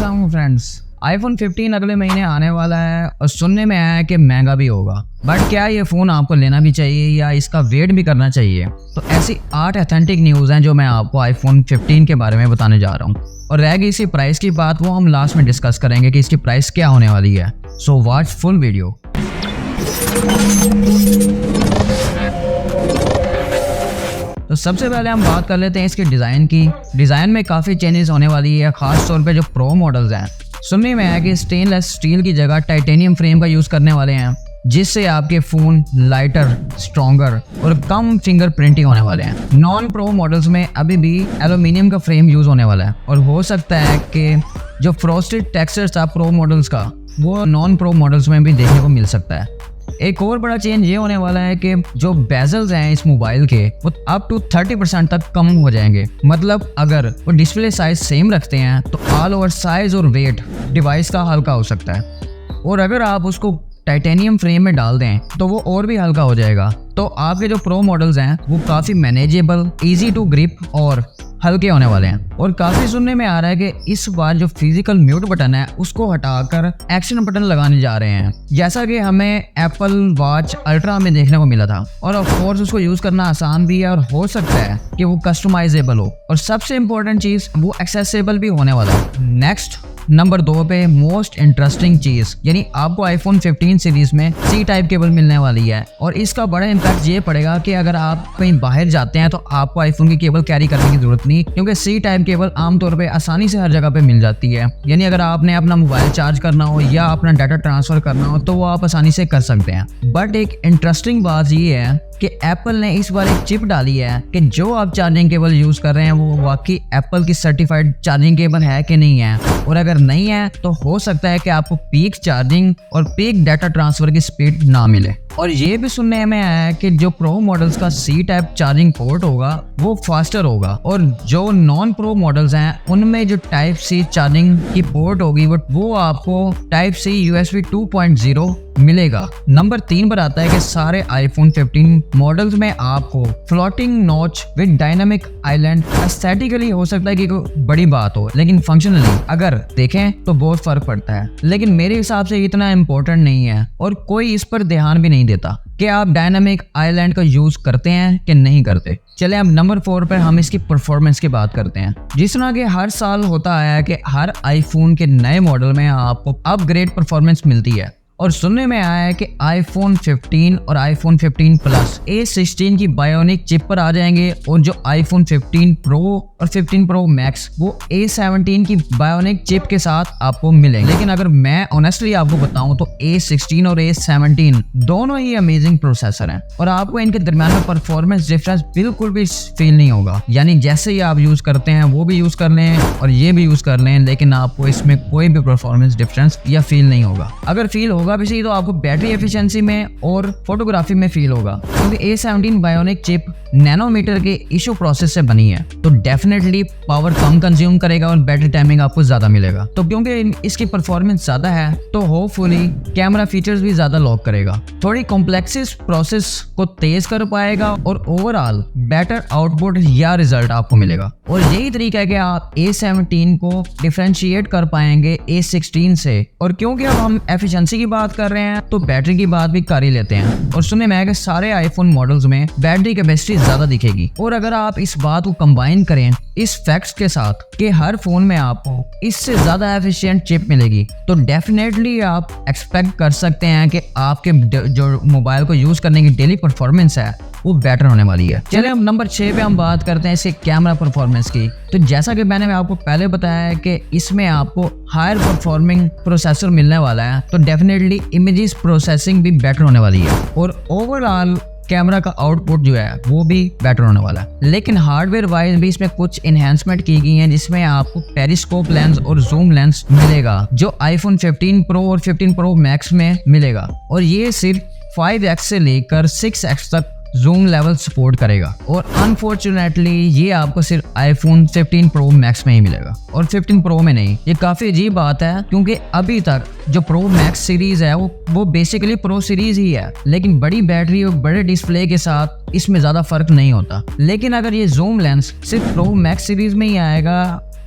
अस्सलाम friends, iPhone 15 अगले महीने आने वाला है और सुनने में आया है कि महंगा भी होगा। बट क्या ये फ़ोन आपको लेना भी चाहिए या इसका वेट भी करना चाहिए? तो ऐसी 8 ऑथेंटिक न्यूज़ हैं जो मैं आपको iPhone 15 के बारे में बताने जा रहा हूँ। और रह गई इसी प्राइस की बात, वो हम लास्ट में डिस्कस करेंगे कि इसकी प्राइस क्या होने वाली है। So watch full video. तो सबसे पहले हम बात कर लेते हैं इसके डिज़ाइन की। डिज़ाइन में काफ़ी चेंजेस होने वाली है, ख़ास तौर पे जो प्रो मॉडल्स हैं। सुनने में आया कि स्टेनलेस स्टील की जगह टाइटेनियम फ्रेम का यूज़ करने वाले हैं, जिससे आपके फ़ोन लाइटर, स्ट्रॉन्गर और कम फिंगर प्रिंटिंग होने वाले हैं। नॉन प्रो मॉडल्स में अभी भी एल्यूमिनियम का फ्रेम यूज़ होने वाला है और हो सकता है कि जो फ्रॉस्टेड टेक्सचर था प्रो मॉडल्स का, वो नॉन प्रो मॉडल्स में भी देखने को मिल सकता है। एक और बड़ा चेंज ये होने वाला है कि जो बेजल्स हैं इस मोबाइल के, वो अप टू 30% तक कम हो जाएंगे। मतलब अगर वो डिस्प्ले साइज सेम रखते हैं तो ऑल ओवर साइज और वेट डिवाइस का हल्का हो सकता है, और अगर आप उसको टाइटेनियम फ्रेम में डाल दें तो वो और भी हल्का हो जाएगा। तो आपके जो प्रो मॉडल्स हैं वो काफ़ी मैनेजेबल, ईजी टू ग्रिप और हल्के होने वाले हैं। और काफ़ी सुनने में आ रहा है कि इस बार जो फिजिकल म्यूट बटन है उसको हटाकर एक्शन बटन लगाने जा रहे हैं, जैसा कि हमें एप्पल वॉच अल्ट्रा में देखने को मिला था। और ऑफ कोर्स उसको यूज़ करना आसान भी है और हो सकता है कि वो कस्टमाइजेबल हो, और सबसे इम्पोर्टेंट चीज़ वो एक्सेसिबल भी होने वाला है। नेक्स्ट नंबर 2 पे मोस्ट इंटरेस्टिंग चीज़, यानी आपको iPhone 15 सीरीज में C टाइप केबल मिलने वाली है। और इसका बड़ा इम्पैक्ट ये पड़ेगा कि अगर आप कहीं बाहर जाते हैं तो आपको iPhone की केबल कैरी करने की जरूरत नहीं, क्योंकि C टाइप केबल आमतौर पे आसानी से हर जगह पे मिल जाती है। यानी अगर आपने अपना मोबाइल चार्ज करना हो या अपना डाटा ट्रांसफर करना हो तो वो आप आसानी से कर सकते हैं। बट एक इंटरेस्टिंग बात ये है कि एप्पल ने इस बार एक चिप डाली है कि जो आप चार्जिंग केबल यूज़ कर रहे हैं वो वाकई एप्पल की सर्टिफाइड चार्जिंग केबल है कि नहीं है। और अगर नहीं है तो हो सकता है कि आपको पीक चार्जिंग और पीक डाटा ट्रांसफर की स्पीड ना मिले। और ये भी सुनने में आया है कि जो प्रो मॉडल्स का C टाइप चार्जिंग पोर्ट होगा वो फास्टर होगा, और जो नॉन प्रो मॉडल्स हैं उनमें जो टाइप C चार्जिंग की पोर्ट होगी वो आपको टाइप C USB 2.0 मिलेगा। नंबर 3 पर आता है कि सारे iPhone 15 मॉडल्स में आपको floating notch with dynamic island. Aesthetically हो सकता है कि कोई बड़ी बात हो, लेकिन फंक्शनली अगर देखें तो बहुत फर्क पड़ता है। लेकिन मेरे हिसाब से इतना इम्पोर्टेंट नहीं है और कोई इस पर ध्यान भी नहीं देता कि आप डायनामिक आइलैंड का यूज करते हैं कि नहीं करते। चले अब नंबर 4 पर हम इसकी परफॉर्मेंस की बात करते हैं। जिस तरह के हर साल होता आया है कि हर आईफोन के नए मॉडल में आपको अपग्रेड परफॉर्मेंस मिलती है, और सुनने में आया है कि iPhone 15 और iPhone 15 प्लस A16 की बायोनिक चिप पर आ जाएंगे, और जो iPhone 15 Pro और 15 Pro Max वो A17 की बायोनिक चिप के साथ आपको मिलेंगे। लेकिन अगर मैं ऑनेस्टली आपको बताऊं तो A16 और A17 दोनों ही अमेजिंग प्रोसेसर हैं, और आपको इनके दरमियान में परफॉर्मेंस डिफरेंस बिल्कुल भी फील नहीं होगा। यानी जैसे ही आप यूज करते हैं वो भी यूज कर लें और ये भी यूज कर लें, लेकिन आपको इसमें कोई भी परफॉर्मेंस डिफरेंस या फील नहीं होगा। अगर फील होगा भी सही तो आपको बैटरी एफिशिएंसी में और फोटोग्राफी में फील होगा, क्योंकि A17 बायोनिक चिप नैनोमीटर के इशू प्रोसेस से बनी है, तो डेफिनेटली पावर कम कंज्यूम करेगा और बैटरी टाइमिंग आपको ज्यादा मिलेगा। तो क्योंकि इसकी परफॉर्मेंस ज्यादा है तो होपफुली कैमरा फीचर्स भी ज्यादा लॉक करेगा, थोड़ी कॉम्प्लेक्सिस प्रोसेस को तेज कर पाएगा और ओवरऑल बेटर आउटपुट या रिजल्ट आपको मिलेगा। और यही तरीका है कि आप A17 को डिफरेंशिएट कर पाएंगे A16 से। और क्योंकि अब हम एफिशिएंसी की बात कर रहे हैं तो बैटरी की बात भी कर ही लेते हैं। और सुनने में आया कि सारे आईफोन मॉडल्स में बैटरी कैपेसिटी ज्यादा दिखेगी, और अगर आप इस बात को कंबाइन करें इस फैक्ट्स के साथ कि हर फोन में आपको इससे ज्यादा एफिशिएंट चिप मिलेगी, तो डेफिनेटली आप एक्सपेक्ट कर सकते हैं कि आपके जो मोबाइल को यूज करने की डेली परफॉर्मेंस है वो बेटर होने वाली है। चलिए अब नंबर 6 पे हम बात करते हैं इसके कैमरा परफॉर्मेंस की। तो जैसा कि मैंने आपको पहले बताया है कि इसमें आपको हायर परफॉर्मिंग प्रोसेसर मिलने वाला है, तो डेफिनेटली इमेजेस प्रोसेसिंग भी बेटर होने वाली है, और ओवरऑल कैमरा का आउटपुट जो है वो भी बेटर होने वाला है। लेकिन हार्डवेयर वाइज भी इसमें कुछ इन्हेंसमेंट की गई हैं, जिसमें आपको पेरिस्कोप लेंस और जूम लेंस मिलेगा जो iPhone 15 Pro और 15 Pro Max में मिलेगा, और ये सिर्फ 5x से लेकर 6x तक जूम लेवल सपोर्ट करेगा। और अनफॉर्चुनेटली ये आपको सिर्फ iPhone 15 Pro Max में ही मिलेगा और 15 Pro में नहीं। ये काफी अजीब बात है, क्योंकि अभी तक जो Pro Max सीरीज है वो बेसिकली Pro सीरीज ही है, लेकिन बड़ी बैटरी और बड़े डिस्प्ले के साथ इसमें ज्यादा फर्क नहीं होता। लेकिन अगर ये जूम लेंस सिर्फ Pro Max सीरीज में ही आएगा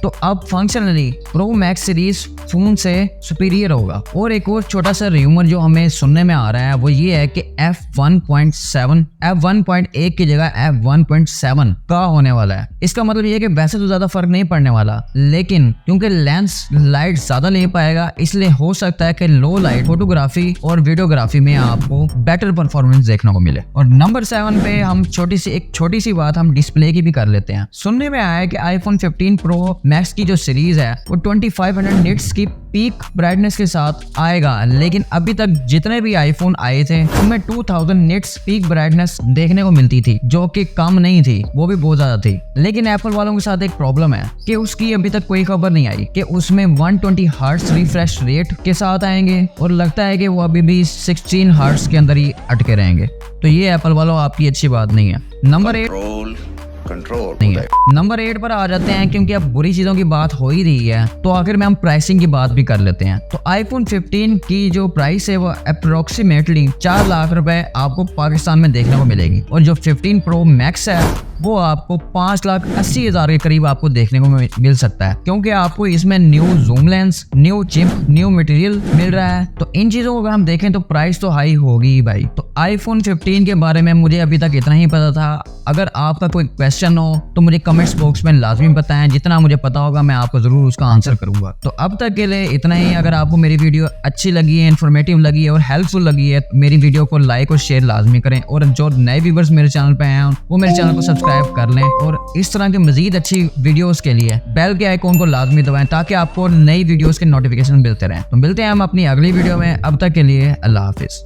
तो अब functionally pro max series phone से सुपीरियर होगा। और एक और छोटा सा रूमर जो हमें सुनने में आ रहा है वो ये है कि F1.7 F1.8 की जगह F1.7 का होने वाला है। इसका मतलब ये है कि वैसे तो ज्यादा फर्क नहीं पड़ने वाला, लेकिन क्योंकि लेंस लाइट ज्यादा ले पाएगा इसलिए हो सकता है कि लो लाइट फोटोग्राफी और वीडियोग्राफी में आपको बेटर परफॉर्मेंस देखने को मिले। और नंबर 7 पे हम छोटी सी बात हम डिस्प्ले की भी कर लेते हैं। सुनने में आया है कि iPhone 15 Pro Max की जो सीरीज है वो 2500 निट्स की पीक ब्राइटनेस के साथ आएगा, लेकिन अभी तक जितने भी आईफोन आए थे उनमें 2000 निट्स पीक ब्राइटनेस देखने को मिलती थी, जो कि कम नहीं थी, वो भी बहुत ज्यादा थी। लेकिन एप्पल वालों के साथ एक प्रॉब्लम है कि उसकी अभी तक कोई खबर नहीं आई कि उसमें 120 हर्ट्ज रिफ्रेश रेट के साथ आएंगे, और लगता है कि वो अभी भी 16 हर्ट्ज के अंदर ही अटके रहेंगे। तो ये एप्पल वालों आपकी अच्छी बात नहीं है। नंबर 8 कंट्रोल नहीं है। नंबर 8 पर आ जाते हैं, क्योंकि अब बुरी चीजों की बात हो ही रही है तो आखिर में हम प्राइसिंग की बात भी कर लेते हैं। तो iPhone 15 की जो प्राइस है वो अप्रोक्सीमेटली 4 लाख रुपए आपको पाकिस्तान में देखने को मिलेगी, और जो 15 Pro Max है वो आपको 5,80,000 के करीब आपको देखने को मिल सकता है, क्योंकि आपको इसमें new zoom lens, new chip, new material मिल रहा है। तो इन चीजों को अगर हम देखें तो प्राइस तो हाई होगी ही भाई। तो iPhone 15 के बारे में मुझे अभी तक इतना ही पता था। अगर आपका कोई क्वेश्चन हो तो मुझे कमेंट्स बॉक्स में लाजमी बताएं, जितना मुझे पता होगा मैं आपको जरूर उसका आंसर करूंगा। तो अब तक के लिए इतना ही। अगर आपको मेरी वीडियो अच्छी लगी है, इन्फॉर्मेटिव लगी है और हेल्पफुल लगी है, मेरी वीडियो को लाइक और शेयर लाजमी करें, और जो नए व्यूअर्स मेरे चैनल पे हैं वो मेरे चैनल को सब्सक्राइब कर लें, और इस तरह के मजीद अच्छी वीडियोस के लिए बेल के आइकॉन को लाजमी दबाएं ताकि आपको नई वीडियोस के नोटिफिकेशन मिलते रहें। तो मिलते हैं हम अपनी अगली वीडियो में। अब तक के लिए अल्लाह हाफिज।